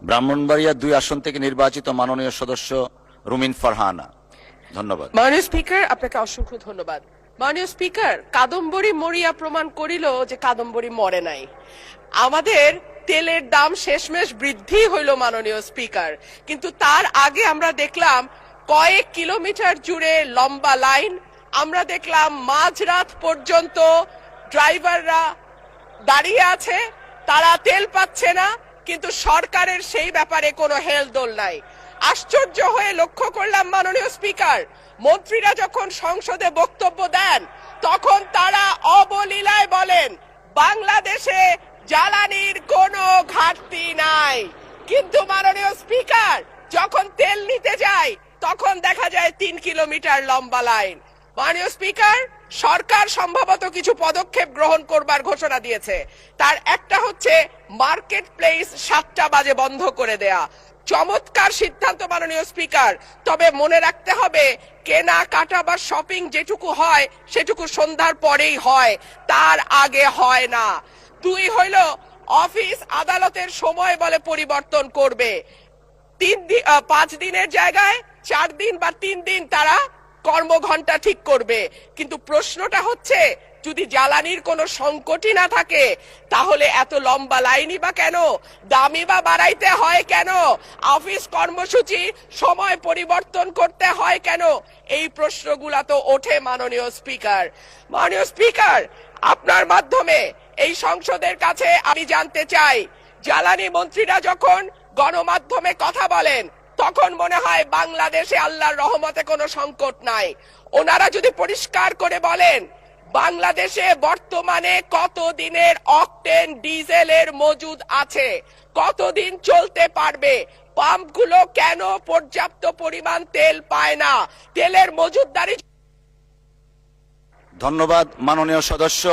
ব্রাহ্মণবাড়িয়া 2 আসন থেকে নির্বাচিত মাননীয় সদস্য রুমিন ফারহানা। ধন্যবাদ। মাননীয় স্পিকার, আপনাকে অসংখ্য ধন্যবাদ। মাননীয় স্পিকার, কাদম্বরী মরিয়া প্রমাণ করিল যে কাদম্বরী মরে নাই। আমাদের তেলের দাম শেষমেশ বৃদ্ধি হইল মাননীয় স্পিকার, কিন্তু তার আগে আমরা দেখলাম কয়েক কিলোমিটার জুড়ে লম্বা লাইন। আমরা দেখলাম মাঝরাত পর্যন্ত ড্রাইভাররা দাঁড়িয়ে আছে, তারা তেল পাচ্ছে না, কিন্তু সরকারের সেই ব্যাপারে কোনো হেলদোল নাই। আশ্চর্য হয়ে লক্ষ্য করলাম মাননীয় স্পিকার, মন্ত্রীরা যখন সংসদে বক্তব্য দেন তখন তারা অবলীলায় বলেন বাংলাদেশে জ্বালানির কোনো ঘাটতি নাই, কিন্তু মাননীয় স্পিকার যখন তেল নিতে যায় তখন দেখা যায় 3 কিলোমিটার লম্বা লাইন। মাননীয় স্পিকার, সরকার সম্ভবত কিছু পদক্ষেপ গ্রহণ করবার ঘোষণা দিয়েছে। তার একটা হচ্ছে মার্কেট প্লেস 7টা বাজে বন্ধ করে দেয়া। চমৎকার সিদ্ধান্ত মাননীয় স্পিকার, তবে মনে রাখতে হবে কেনা কাটা বা শপিং যেটুকু হয় সেটুকু সন্ধ্যার পরেই হয়, তার আগে হয় না। 2 হইল অফিস আদালতের সময় বলে পরিবর্তন করবে। 5 দিনের জায়গায় 4 দিন বা 3 দিন তারা কর্মঘণ্টা ঠিক করবে। কিন্তু প্রশ্নটা হচ্ছে যদি জ্বালানির কোনো সংকটই না থাকে তাহলে এত লম্বা লাইনই বা কেন, দামই বা বাড়াইতে হয় কেন, অফিস কর্মসূচি সময় পরিবর্তন করতে হয় কেন? এই প্রশ্নগুলা তো ওঠে মাননীয় স্পিকার। মাননীয় স্পিকার, আপনার মাধ্যমে এই সংসদের কাছে আমি জানতে চাই, জ্বালানি মন্ত্রীরা যখন গণমাধ্যমে কথা বলেন তখন মনে হয় বাংলাদেশে আল্লাহর রহমতে কোনো সংকট নাই। ওনারা যদি পরিষ্কার করে বলেন বাংলাদেশে বর্তমানে কত দিনের অকটেন ডিজেলের মজুদ আছে, কতদিন চলতে পারবে, পাম্পগুলো কেন পর্যাপ্ত পরিমাণ তেল পায় না, তেলের মজুদদারি। ধন্যবাদ মাননীয় সদস্য।